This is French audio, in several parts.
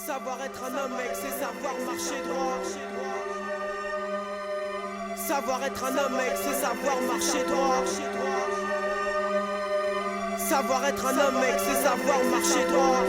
Savoir être un homme, mec, c'est savoir marcher droit. Savoir être un homme, mec, c'est savoir marcher droit. Savoir être un homme, mec, c'est savoir marcher droit.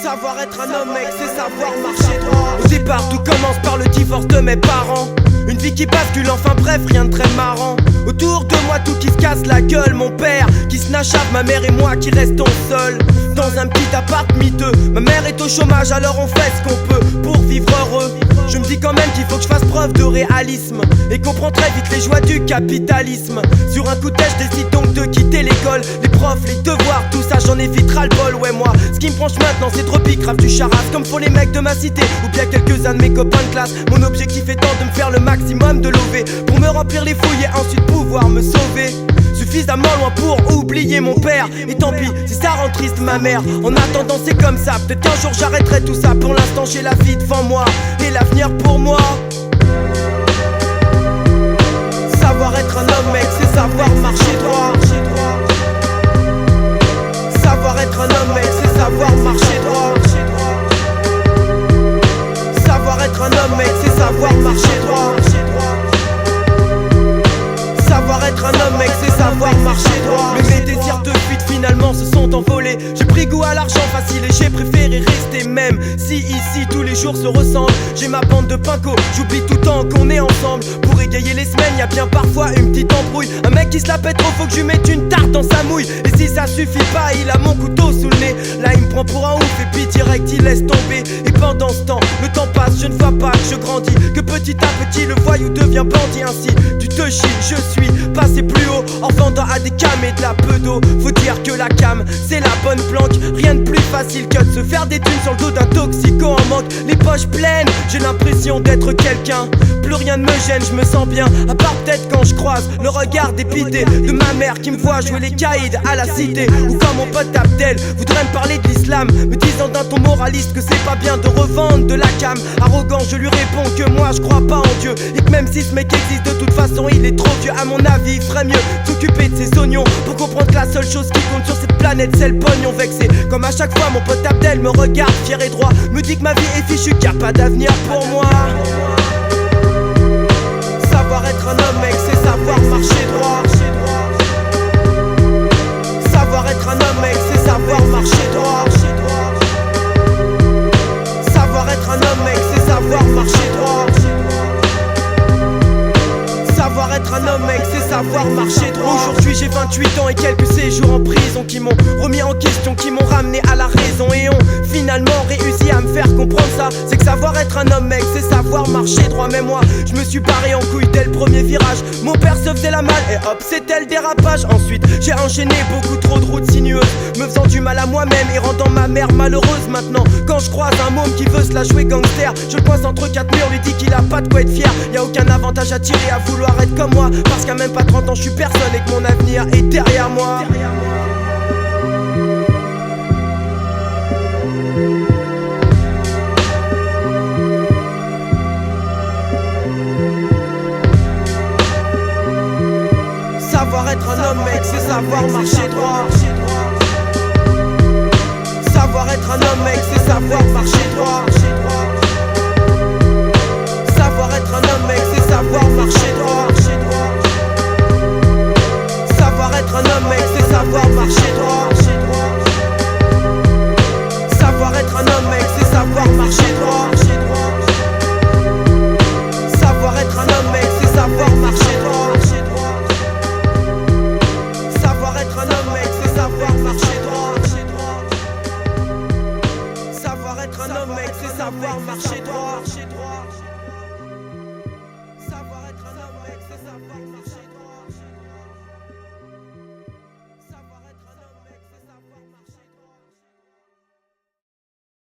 Savoir être un homme, mec, c'est savoir marcher droit. Au départ, tout commence par le divorce de mes parents. Une vie qui bascule, enfin bref, rien de très marrant. Autour de moi, tout qui se casse la gueule. Mon père qui se nachave, ma mère et moi qui restons seuls dans un petit appart miteux. Ma mère est au chômage, alors on fait ce qu'on peut pour vivre heureux. Je me dis quand même qu'il faut que je fasse preuve de réalisme et comprends très vite les joies du capitalisme. Sur un coup de tête, je décide donc de quitter l'école. Les profs, les devoirs, tout ça, j'en ai vite ras-le-bol. Ouais, moi, ce qui me branche maintenant, c'est trop pique, rap du charras comme font les mecs de ma cité ou bien quelques-uns de mes copains de classe. Mon objectif étant de me faire le maximum de l'OV pour me remplir les fouilles et ensuite pouvoir me sauver. Suffisamment loin pour oublier mon père. Et tant pis si ça rend triste ma mère. En attendant c'est comme ça, peut-être qu'un jour j'arrêterai tout ça. Pour l'instant j'ai la vie devant moi et l'avenir pour moi. Savoir être un homme mec, c'est savoir marcher droit. Savoir être un homme mec, c'est savoir marcher droit. Savoir être un homme mec, c'est savoir marcher droit. Savoir être un homme mec, c'est savoir marcher droit. Mais mes désirs de fuite finalement se sont envolés. J'ai pris goût à l'argent facile et j'ai préféré rester. Même si ici tous les jours se ressemblent, j'ai ma bande de pinko, j'oublie tout le temps qu'on est ensemble. Pour égayer les semaines, y'a bien parfois une petite embrouille. Un mec qui se la pète trop, faut que je lui mette une tarte dans sa mouille. Et si ça suffit pas, il a mon couteau sous le nez. Là il me prend pour un ouf et puis direct il laisse tomber. Et pendant ce temps, le temps passe, je ne vois pas que je grandis, que petit à petit le voyou devient bandit. Ainsi tu te chies, je suis passé plus haut en vendant à des cams et de la peu d'eau. Faut dire que la cam c'est la bonne planque. Rien de plus facile que de se faire des thunes sur le dos d'un toxico en manque. Les poches pleines, j'ai l'impression d'être quelqu'un. Plus rien ne me gêne, je me sens bien. À part peut-être quand je croise le regard dépité de ma mère qui me voit jouer les caïds à la cité. Ou quand mon pote Abdel voudrait me parler de l'islam, me disant d'un ton moraliste que c'est pas bien de revendre de la cam. Arrogant je lui réponds que moi je crois pas en Dieu et que même si ce mec existe de toute façon il est trop vieux. À mon avis il ferait mieux s'occuper de ses oignons pour comprendre que la seule chose qui compte sur cette planète c'est le pognon. Vexé comme à chaque fois mon pote Abdel me regarde fier et droit, me dit que ma vie est fichue, qu'il n'y a pas d'avenir pour moi. Savoir être un homme mec, c'est savoir marcher droit. Savoir être un homme mec, c'est savoir marcher droit. Savoir être un homme mec, c'est savoir marcher droit. Savoir être un homme mec, c'est savoir marcher droit. Aujourd'hui j'ai 28 ans et quelques séjours en prison qui m'ont remis en question, qui m'ont ramené à la raison et ont finalement réussi à me faire comprendre ça. C'est que savoir être un homme mec, c'est savoir marcher droit. Mais moi je me suis barré en couille dès le premier virage. Mon père se faisait la malle et hop c'était le dérapage. Ensuite j'ai enchaîné beaucoup trop de routes sinueuses, me faisant du mal à moi-même et rendant ma mère malheureuse. Maintenant quand je croise un môme qui veut se la jouer gangster, je le coince entre quatre murs, lui dis qu'il a pas de quoi être fier. Y'a aucun avantage à tirer à vouloir être comme moi, parce qu'à même pas 30 ans je suis personne et que mon avenir est derrière moi. Savoir être un homme mec, c'est savoir marcher droit. Savoir être un homme mec, c'est savoir marcher droit. Savoir être un homme mec, c'est savoir marcher droit. Savoir être un homme mec, c'est savoir marcher